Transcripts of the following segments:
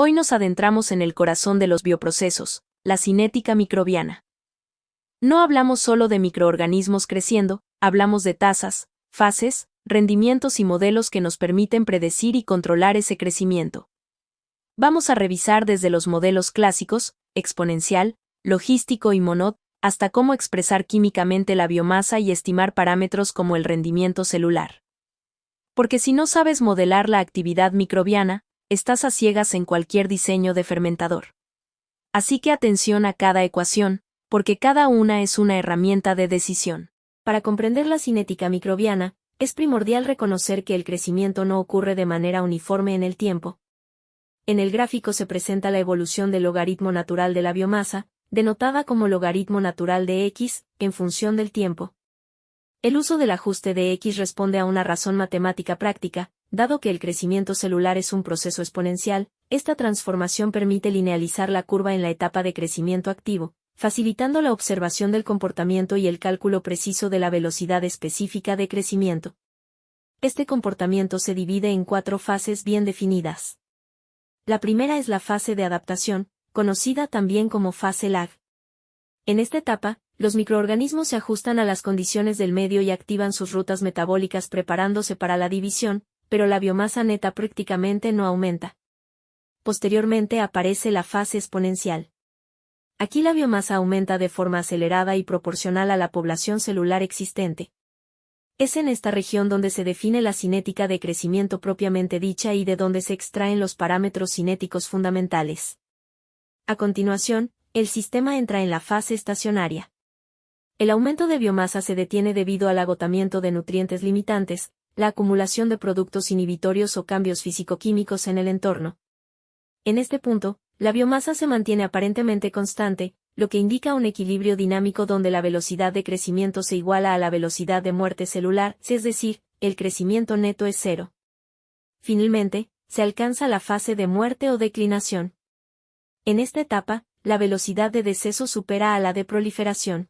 Hoy nos adentramos en el corazón de los bioprocesos, la cinética microbiana. No hablamos solo de microorganismos creciendo, hablamos de tasas, fases, rendimientos y modelos que nos permiten predecir y controlar ese crecimiento. Vamos a revisar desde los modelos clásicos, exponencial, logístico y Monod, hasta cómo expresar químicamente la biomasa y estimar parámetros como el rendimiento celular. Porque si no sabes modelar la actividad microbiana, estás a ciegas en cualquier diseño de fermentador. Así que atención a cada ecuación, porque cada una es una herramienta de decisión. Para comprender la cinética microbiana, es primordial reconocer que el crecimiento no ocurre de manera uniforme en el tiempo. En el gráfico se presenta la evolución del logaritmo natural de la biomasa, denotada como logaritmo natural de x, en función del tiempo. El uso del ajuste de x responde a una razón matemática práctica. Dado que el crecimiento celular es un proceso exponencial, esta transformación permite linealizar la curva en la etapa de crecimiento activo, facilitando la observación del comportamiento y el cálculo preciso de la velocidad específica de crecimiento. Este comportamiento se divide en 4 fases bien definidas. La primera es la fase de adaptación, conocida también como fase lag. En esta etapa, los microorganismos se ajustan a las condiciones del medio y activan sus rutas metabólicas preparándose para la división, pero la biomasa neta prácticamente no aumenta. Posteriormente aparece la fase exponencial. Aquí la biomasa aumenta de forma acelerada y proporcional a la población celular existente. Es en esta región donde se define la cinética de crecimiento propiamente dicha y de donde se extraen los parámetros cinéticos fundamentales. A continuación, el sistema entra en la fase estacionaria. El aumento de biomasa se detiene debido al agotamiento de nutrientes limitantes, la acumulación de productos inhibitorios o cambios físico-químicos en el entorno. En este punto, la biomasa se mantiene aparentemente constante, lo que indica un equilibrio dinámico donde la velocidad de crecimiento se iguala a la velocidad de muerte celular, es decir, el crecimiento neto es cero. Finalmente, se alcanza la fase de muerte o declinación. En esta etapa, la velocidad de deceso supera a la de proliferación.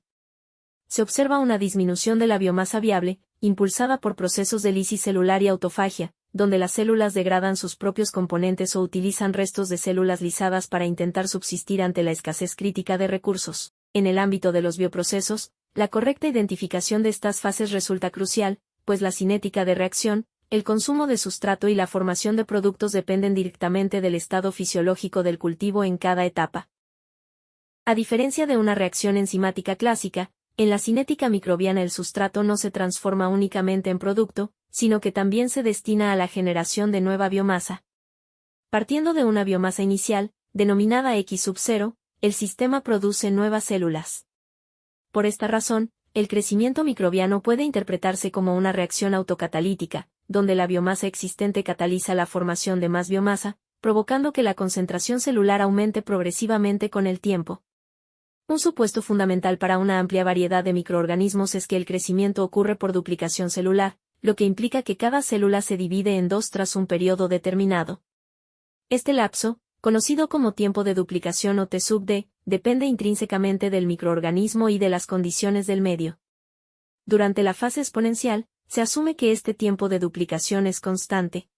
Se observa una disminución de la biomasa viable, impulsada por procesos de lisis celular y autofagia, donde las células degradan sus propios componentes o utilizan restos de células lisadas para intentar subsistir ante la escasez crítica de recursos. En el ámbito de los bioprocesos, la correcta identificación de estas fases resulta crucial, pues la cinética de reacción, el consumo de sustrato y la formación de productos dependen directamente del estado fisiológico del cultivo en cada etapa. A diferencia de una reacción enzimática clásica, en la cinética microbiana el sustrato no se transforma únicamente en producto, sino que también se destina a la generación de nueva biomasa. Partiendo de una biomasa inicial, denominada X sub 0, el sistema produce nuevas células. Por esta razón, el crecimiento microbiano puede interpretarse como una reacción autocatalítica, donde la biomasa existente cataliza la formación de más biomasa, provocando que la concentración celular aumente progresivamente con el tiempo. Un supuesto fundamental para una amplia variedad de microorganismos es que el crecimiento ocurre por duplicación celular, lo que implica que cada célula se divide en 2 tras un periodo determinado. Este lapso, conocido como tiempo de duplicación o T sub D, depende intrínsecamente del microorganismo y de las condiciones del medio. Durante la fase exponencial, se asume que este tiempo de duplicación es constante.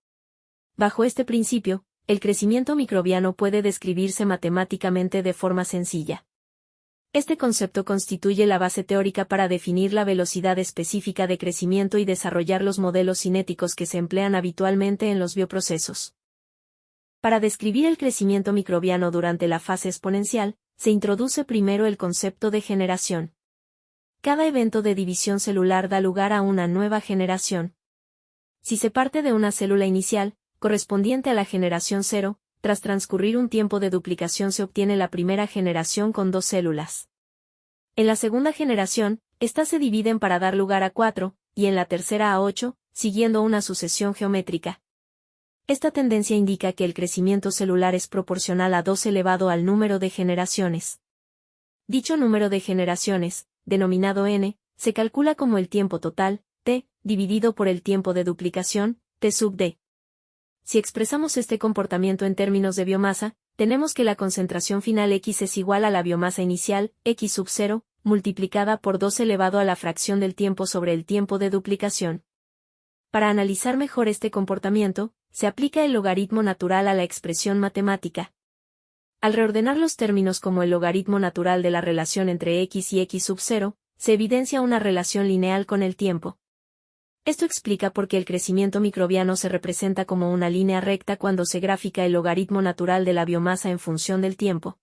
Bajo este principio, el crecimiento microbiano puede describirse matemáticamente de forma sencilla. Este concepto constituye la base teórica para definir la velocidad específica de crecimiento y desarrollar los modelos cinéticos que se emplean habitualmente en los bioprocesos. Para describir el crecimiento microbiano durante la fase exponencial, se introduce primero el concepto de generación. Cada evento de división celular da lugar a una nueva generación. Si se parte de una célula inicial, correspondiente a la generación 0, tras transcurrir un tiempo de duplicación se obtiene la primera generación con 2 células. En la segunda generación, estas se dividen para dar lugar a 4, y en la tercera a 8, siguiendo una sucesión geométrica. Esta tendencia indica que el crecimiento celular es proporcional a 2 elevado al número de generaciones. Dicho número de generaciones, denominado n, se calcula como el tiempo total, t, dividido por el tiempo de duplicación, t sub d. Si expresamos este comportamiento en términos de biomasa, tenemos que la concentración final X es igual a la biomasa inicial, X sub 0, multiplicada por 2 elevado a la fracción del tiempo sobre el tiempo de duplicación. Para analizar mejor este comportamiento, se aplica el logaritmo natural a la expresión matemática. Al reordenar los términos como el logaritmo natural de la relación entre x y x sub 0, se evidencia una relación lineal con el tiempo. Esto explica por qué el crecimiento microbiano se representa como una línea recta cuando se grafica el logaritmo natural de la biomasa en función del tiempo.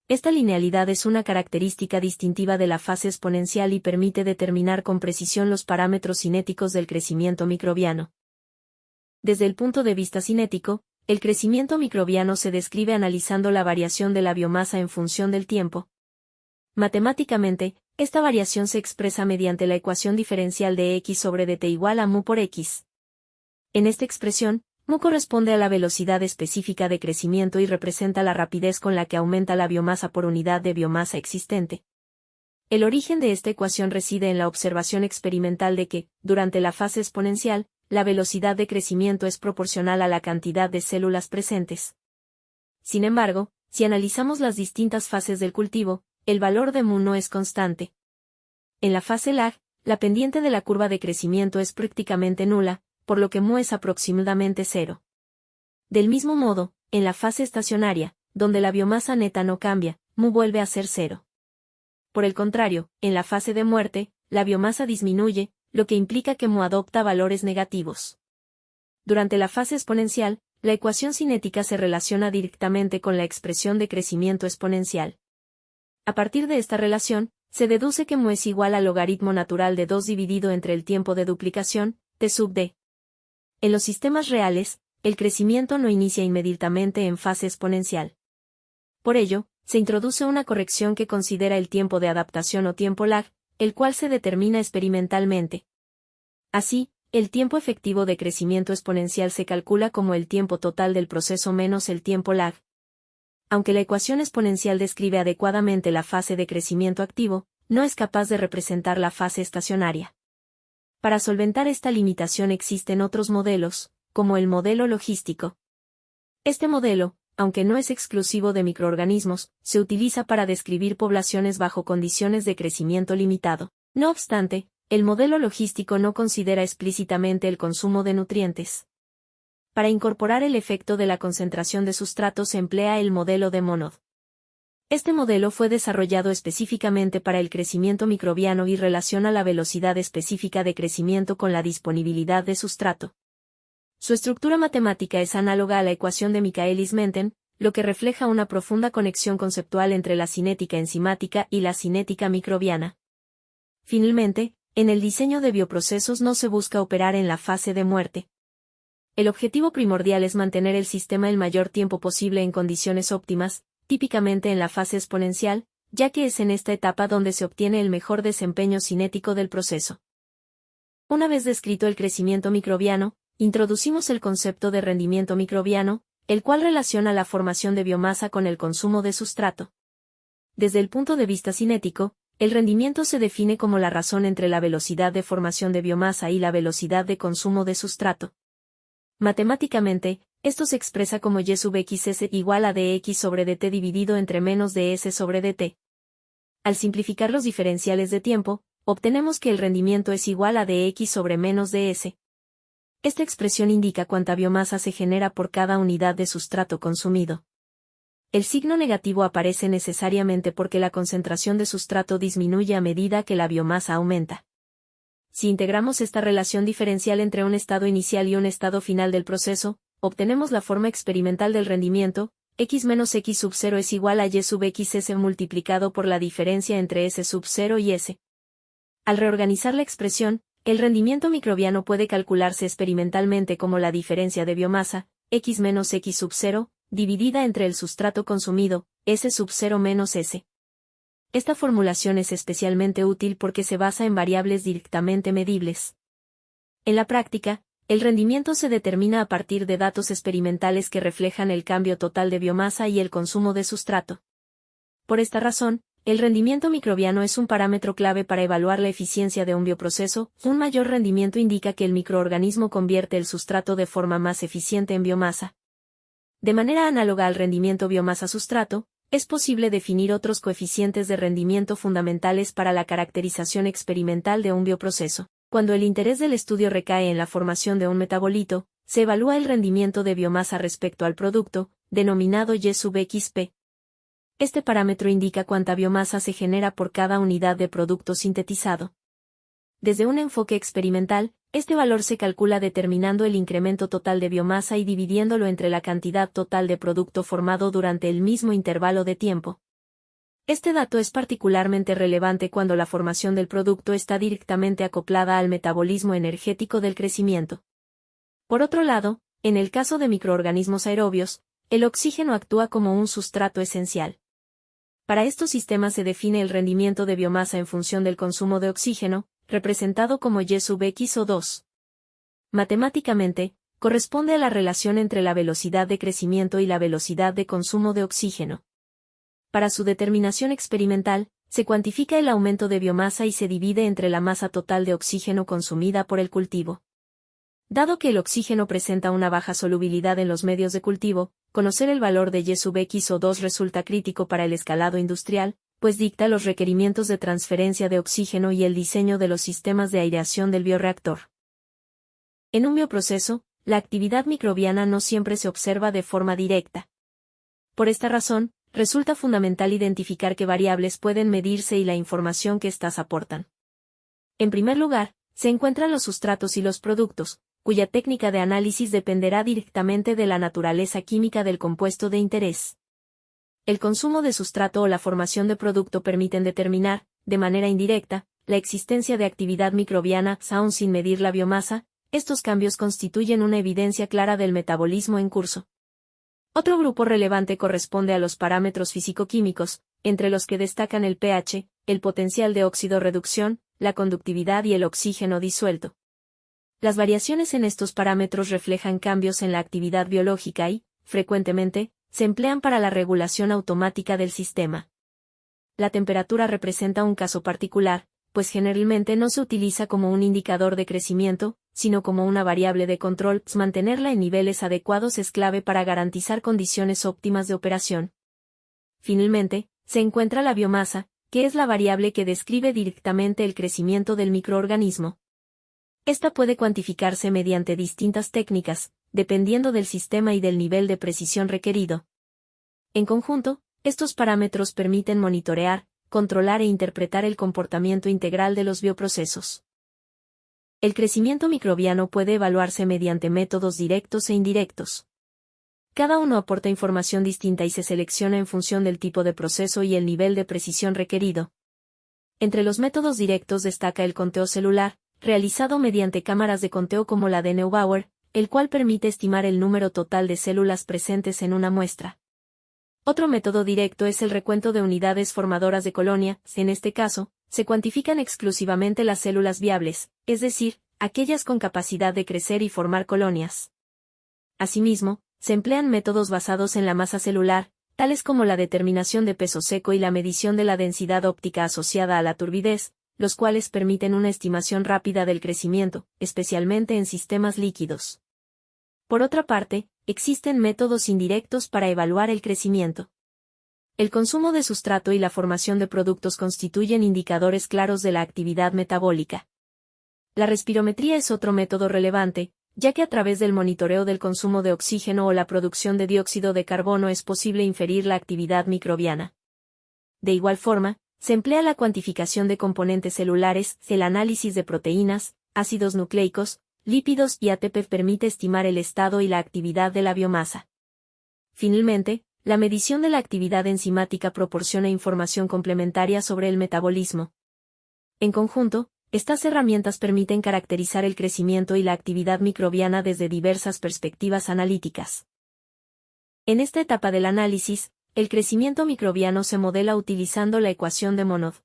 Esta linealidad es una característica distintiva de la fase exponencial y permite determinar con precisión los parámetros cinéticos del crecimiento microbiano. Desde el punto de vista cinético, el crecimiento microbiano se describe analizando la variación de la biomasa en función del tiempo. Matemáticamente, esta variación se expresa mediante la ecuación diferencial de x sobre dt igual a mu por x. En esta expresión, mu corresponde a la velocidad específica de crecimiento y representa la rapidez con la que aumenta la biomasa por unidad de biomasa existente. El origen de esta ecuación reside en la observación experimental de que, durante la fase exponencial, la velocidad de crecimiento es proporcional a la cantidad de células presentes. Sin embargo, si analizamos las distintas fases del cultivo, el valor de mu no es constante. En la fase lag, la pendiente de la curva de crecimiento es prácticamente nula, por lo que mu es aproximadamente cero. Del mismo modo, en la fase estacionaria, donde la biomasa neta no cambia, mu vuelve a ser cero. Por el contrario, en la fase de muerte, la biomasa disminuye, lo que implica que mu adopta valores negativos. Durante la fase exponencial, la ecuación cinética se relaciona directamente con la expresión de crecimiento exponencial. A partir de esta relación, se deduce que mu es igual al logaritmo natural de 2 dividido entre el tiempo de duplicación, t sub d. En los sistemas reales, el crecimiento no inicia inmediatamente en fase exponencial. Por ello, se introduce una corrección que considera el tiempo de adaptación o tiempo lag, el cual se determina experimentalmente. Así, el tiempo efectivo de crecimiento exponencial se calcula como el tiempo total del proceso menos el tiempo lag. Aunque la ecuación exponencial describe adecuadamente la fase de crecimiento activo, no es capaz de representar la fase estacionaria. Para solventar esta limitación existen otros modelos, como el modelo logístico. Este modelo, aunque no es exclusivo de microorganismos, se utiliza para describir poblaciones bajo condiciones de crecimiento limitado. No obstante, el modelo logístico no considera explícitamente el consumo de nutrientes. Para incorporar el efecto de la concentración de sustrato se emplea el modelo de Monod. Este modelo fue desarrollado específicamente para el crecimiento microbiano y relaciona la velocidad específica de crecimiento con la disponibilidad de sustrato. Su estructura matemática es análoga a la ecuación de Michaelis-Menten, lo que refleja una profunda conexión conceptual entre la cinética enzimática y la cinética microbiana. Finalmente, en el diseño de bioprocesos no se busca operar en la fase de muerte. El objetivo primordial es mantener el sistema el mayor tiempo posible en condiciones óptimas, típicamente en la fase exponencial, ya que es en esta etapa donde se obtiene el mejor desempeño cinético del proceso. Una vez descrito el crecimiento microbiano, introducimos el concepto de rendimiento microbiano, el cual relaciona la formación de biomasa con el consumo de sustrato. Desde el punto de vista cinético, el rendimiento se define como la razón entre la velocidad de formación de biomasa y la velocidad de consumo de sustrato. Matemáticamente, esto se expresa como y sub xs igual a dx sobre dt dividido entre menos ds sobre dt. Al simplificar los diferenciales de tiempo, obtenemos que el rendimiento es igual a dx sobre menos ds. Esta expresión indica cuánta biomasa se genera por cada unidad de sustrato consumido. El signo negativo aparece necesariamente porque la concentración de sustrato disminuye a medida que la biomasa aumenta. Si integramos esta relación diferencial entre un estado inicial y un estado final del proceso, obtenemos la forma experimental del rendimiento, x menos x sub 0 es igual a y sub xs multiplicado por la diferencia entre s sub 0 y s. Al reorganizar la expresión, el rendimiento microbiano puede calcularse experimentalmente como la diferencia de biomasa, x menos x sub 0, dividida entre el sustrato consumido, s sub 0 menos s. Esta formulación es especialmente útil porque se basa en variables directamente medibles. En la práctica, el rendimiento se determina a partir de datos experimentales que reflejan el cambio total de biomasa y el consumo de sustrato. Por esta razón, el rendimiento microbiano es un parámetro clave para evaluar la eficiencia de un bioproceso. Un mayor rendimiento indica que el microorganismo convierte el sustrato de forma más eficiente en biomasa. De manera análoga al rendimiento biomasa-sustrato, es posible definir otros coeficientes de rendimiento fundamentales para la caracterización experimental de un bioproceso. Cuando el interés del estudio recae en la formación de un metabolito, se evalúa el rendimiento de biomasa respecto al producto, denominado Y sub XP. Este parámetro indica cuánta biomasa se genera por cada unidad de producto sintetizado. Desde un enfoque experimental, este valor se calcula determinando el incremento total de biomasa y dividiéndolo entre la cantidad total de producto formado durante el mismo intervalo de tiempo. Este dato es particularmente relevante cuando la formación del producto está directamente acoplada al metabolismo energético del crecimiento. Por otro lado, en el caso de microorganismos aerobios, el oxígeno actúa como un sustrato esencial. Para estos sistemas se define el rendimiento de biomasa en función del consumo de oxígeno, representado como Y sub X o 2. Matemáticamente, corresponde a la relación entre la velocidad de crecimiento y la velocidad de consumo de oxígeno. Para su determinación experimental, se cuantifica el aumento de biomasa y se divide entre la masa total de oxígeno consumida por el cultivo. Dado que el oxígeno presenta una baja solubilidad en los medios de cultivo, conocer el valor de Y sub X o 2 resulta crítico para el escalado industrial, pues dicta los requerimientos de transferencia de oxígeno y el diseño de los sistemas de aireación del bioreactor. En un bioproceso, la actividad microbiana no siempre se observa de forma directa. Por esta razón, resulta fundamental identificar qué variables pueden medirse y la información que éstas aportan. En primer lugar, se encuentran los sustratos y los productos, cuya técnica de análisis dependerá directamente de la naturaleza química del compuesto de interés. El consumo de sustrato o la formación de producto permiten determinar, de manera indirecta, la existencia de actividad microbiana, aun sin medir la biomasa. Estos cambios constituyen una evidencia clara del metabolismo en curso. Otro grupo relevante corresponde a los parámetros físico-químicos, entre los que destacan el pH, el potencial de óxido-reducción, la conductividad y el oxígeno disuelto. Las variaciones en estos parámetros reflejan cambios en la actividad biológica y, frecuentemente, se emplean para la regulación automática del sistema. La temperatura representa un caso particular, pues generalmente no se utiliza como un indicador de crecimiento, sino como una variable de control. Mantenerla en niveles adecuados es clave para garantizar condiciones óptimas de operación. Finalmente, se encuentra la biomasa, que es la variable que describe directamente el crecimiento del microorganismo. Esta puede cuantificarse mediante distintas técnicas, dependiendo del sistema y del nivel de precisión requerido. En conjunto, estos parámetros permiten monitorear, controlar e interpretar el comportamiento integral de los bioprocesos. El crecimiento microbiano puede evaluarse mediante métodos directos e indirectos. Cada uno aporta información distinta y se selecciona en función del tipo de proceso y el nivel de precisión requerido. Entre los métodos directos destaca el conteo celular, realizado mediante cámaras de conteo como la de Neubauer, el cual permite estimar el número total de células presentes en una muestra. Otro método directo es el recuento de unidades formadoras de colonia. En este caso, se cuantifican exclusivamente las células viables, es decir, aquellas con capacidad de crecer y formar colonias. Asimismo, se emplean métodos basados en la masa celular, tales como la determinación de peso seco y la medición de la densidad óptica asociada a la turbidez, los cuales permiten una estimación rápida del crecimiento, especialmente en sistemas líquidos. Por otra parte, existen métodos indirectos para evaluar el crecimiento. El consumo de sustrato y la formación de productos constituyen indicadores claros de la actividad metabólica. La respirometría es otro método relevante, ya que a través del monitoreo del consumo de oxígeno o la producción de dióxido de carbono es posible inferir la actividad microbiana. De igual forma, se emplea la cuantificación de componentes celulares. El análisis de proteínas, ácidos nucleicos, lípidos y ATP permite estimar el estado y la actividad de la biomasa. Finalmente, la medición de la actividad enzimática proporciona información complementaria sobre el metabolismo. En conjunto, estas herramientas permiten caracterizar el crecimiento y la actividad microbiana desde diversas perspectivas analíticas. En esta etapa del análisis, el crecimiento microbiano se modela utilizando la ecuación de Monod.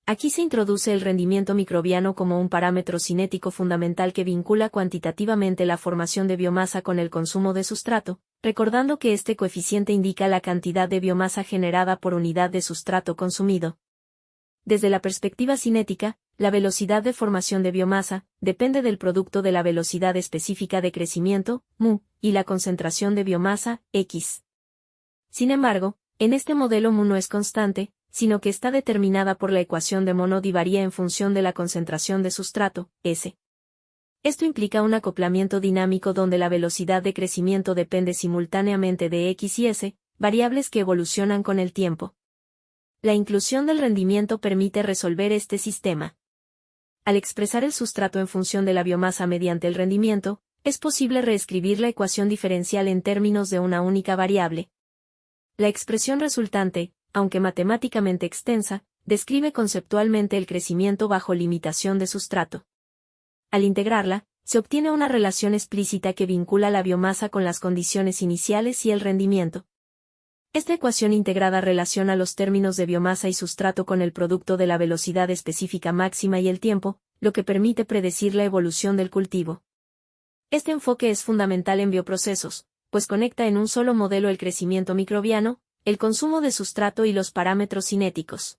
Aquí se introduce el rendimiento microbiano como un parámetro cinético fundamental que vincula cuantitativamente la formación de biomasa con el consumo de sustrato, recordando que este coeficiente indica la cantidad de biomasa generada por unidad de sustrato consumido. Desde la perspectiva cinética, la velocidad de formación de biomasa depende del producto de la velocidad específica de crecimiento, mu, y la concentración de biomasa, x. Sin embargo, en este modelo mu no es constante, sino que está determinada por la ecuación de Monod y varía en función de la concentración de sustrato, S. Esto implica un acoplamiento dinámico donde la velocidad de crecimiento depende simultáneamente de X y S, variables que evolucionan con el tiempo. La inclusión del rendimiento permite resolver este sistema. Al expresar el sustrato en función de la biomasa mediante el rendimiento, es posible reescribir la ecuación diferencial en términos de una única variable. La expresión resultante, aunque matemáticamente extensa, describe conceptualmente el crecimiento bajo limitación de sustrato. Al integrarla, se obtiene una relación explícita que vincula la biomasa con las condiciones iniciales y el rendimiento. Esta ecuación integrada relaciona los términos de biomasa y sustrato con el producto de la velocidad específica máxima y el tiempo, lo que permite predecir la evolución del cultivo. Este enfoque es fundamental en bioprocesos, pues conecta en un solo modelo el crecimiento microbiano, el consumo de sustrato y los parámetros cinéticos.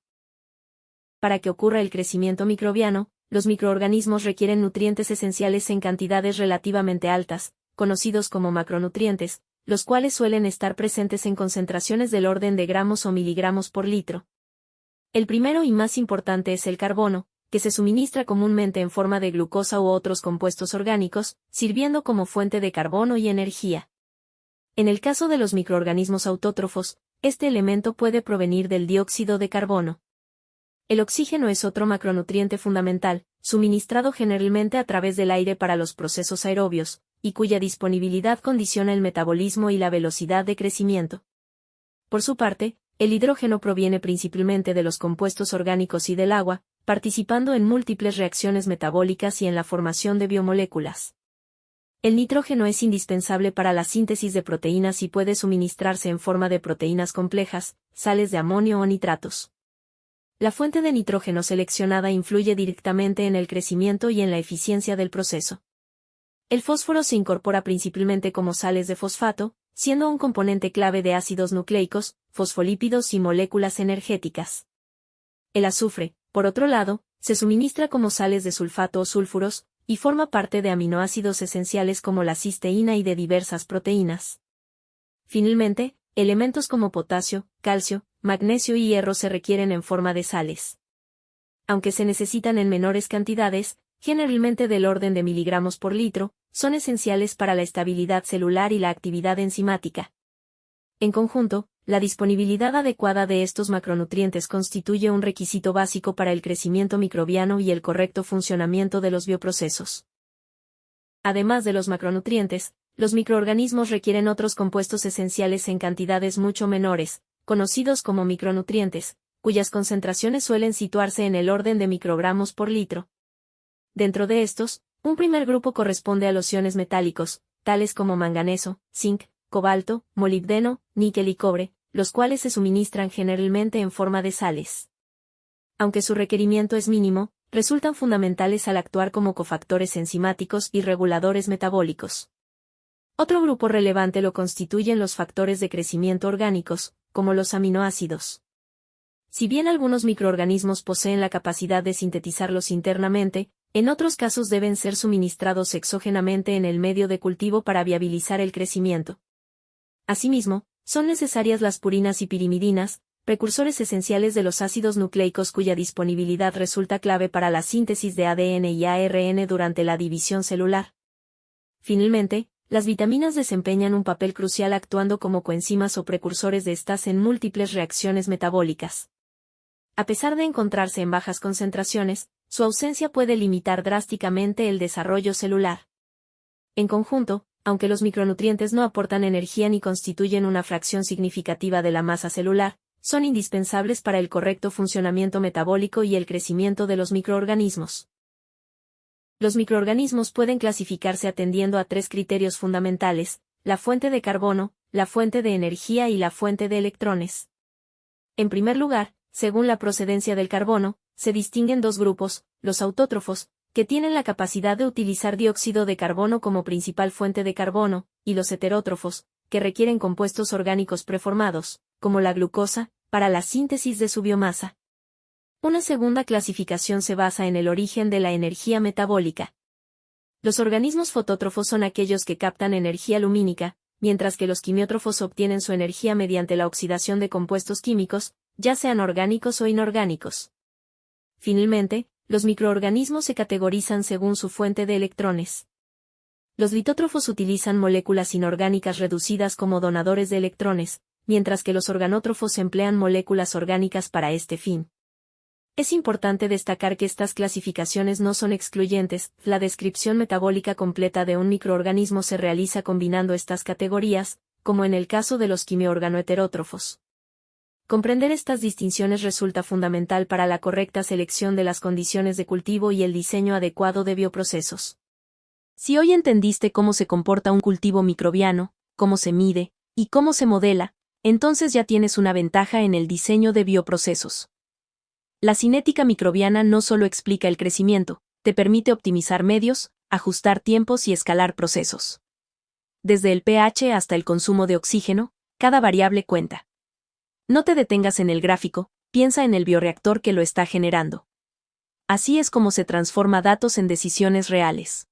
Para que ocurra el crecimiento microbiano, los microorganismos requieren nutrientes esenciales en cantidades relativamente altas, conocidos como macronutrientes, los cuales suelen estar presentes en concentraciones del orden de gramos o miligramos por litro. El primero y más importante es el carbono, que se suministra comúnmente en forma de glucosa u otros compuestos orgánicos, sirviendo como fuente de carbono y energía. En el caso de los microorganismos autótrofos, este elemento puede provenir del dióxido de carbono. El oxígeno es otro macronutriente fundamental, suministrado generalmente a través del aire para los procesos aerobios, y cuya disponibilidad condiciona el metabolismo y la velocidad de crecimiento. Por su parte, el hidrógeno proviene principalmente de los compuestos orgánicos y del agua, participando en múltiples reacciones metabólicas y en la formación de biomoléculas. El nitrógeno es indispensable para la síntesis de proteínas y puede suministrarse en forma de proteínas complejas, sales de amonio o nitratos. La fuente de nitrógeno seleccionada influye directamente en el crecimiento y en la eficiencia del proceso. El fósforo se incorpora principalmente como sales de fosfato, siendo un componente clave de ácidos nucleicos, fosfolípidos y moléculas energéticas. El azufre, por otro lado, se suministra como sales de sulfato o sulfuros, y forma parte de aminoácidos esenciales como la cisteína y de diversas proteínas. Finalmente, elementos como potasio, calcio, magnesio y hierro se requieren en forma de sales. Aunque se necesitan en menores cantidades, generalmente del orden de miligramos por litro, son esenciales para la estabilidad celular y la actividad enzimática. En conjunto, la disponibilidad adecuada de estos macronutrientes constituye un requisito básico para el crecimiento microbiano y el correcto funcionamiento de los bioprocesos. Además de los macronutrientes, los microorganismos requieren otros compuestos esenciales en cantidades mucho menores, conocidos como micronutrientes, cuyas concentraciones suelen situarse en el orden de microgramos por litro. Dentro de estos, un primer grupo corresponde a los iones metálicos, tales como manganeso, zinc, cobalto, molibdeno, níquel y cobre, los cuales se suministran generalmente en forma de sales. Aunque su requerimiento es mínimo, resultan fundamentales al actuar como cofactores enzimáticos y reguladores metabólicos. Otro grupo relevante lo constituyen los factores de crecimiento orgánicos, como los aminoácidos. Si bien algunos microorganismos poseen la capacidad de sintetizarlos internamente, en otros casos deben ser suministrados exógenamente en el medio de cultivo para viabilizar el crecimiento. Asimismo, son necesarias las purinas y pirimidinas, precursores esenciales de los ácidos nucleicos cuya disponibilidad resulta clave para la síntesis de ADN y ARN durante la división celular. Finalmente, las vitaminas desempeñan un papel crucial actuando como coenzimas o precursores de estas en múltiples reacciones metabólicas. A pesar de encontrarse en bajas concentraciones, su ausencia puede limitar drásticamente el desarrollo celular. En conjunto, aunque los micronutrientes no aportan energía ni constituyen una fracción significativa de la masa celular, son indispensables para el correcto funcionamiento metabólico y el crecimiento de los microorganismos. Los microorganismos pueden clasificarse atendiendo a tres criterios fundamentales: la fuente de carbono, la fuente de energía y la fuente de electrones. En primer lugar, según la procedencia del carbono, se distinguen dos grupos: los autótrofos, que tienen la capacidad de utilizar dióxido de carbono como principal fuente de carbono, y los heterótrofos, que requieren compuestos orgánicos preformados, como la glucosa, para la síntesis de su biomasa. Una segunda clasificación se basa en el origen de la energía metabólica. Los organismos fotótrofos son aquellos que captan energía lumínica, mientras que los quimiótrofos obtienen su energía mediante la oxidación de compuestos químicos, ya sean orgánicos o inorgánicos. Finalmente, Los microorganismos se categorizan según su fuente de electrones. Los litótrofos utilizan moléculas inorgánicas reducidas como donadores de electrones, mientras que los organótrofos emplean moléculas orgánicas para este fin. Es importante destacar que estas clasificaciones no son excluyentes, la descripción metabólica completa de un microorganismo se realiza combinando estas categorías, como en el caso de los quimiorganoheterótrofos. Comprender estas distinciones resulta fundamental para la correcta selección de las condiciones de cultivo y el diseño adecuado de bioprocesos. Si hoy entendiste cómo se comporta un cultivo microbiano, cómo se mide y cómo se modela, entonces ya tienes una ventaja en el diseño de bioprocesos. La cinética microbiana no solo explica el crecimiento, te permite optimizar medios, ajustar tiempos y escalar procesos. Desde el pH hasta el consumo de oxígeno, cada variable cuenta. No te detengas en el gráfico, piensa en el bioreactor que lo está generando. Así es como se transforma datos en decisiones reales.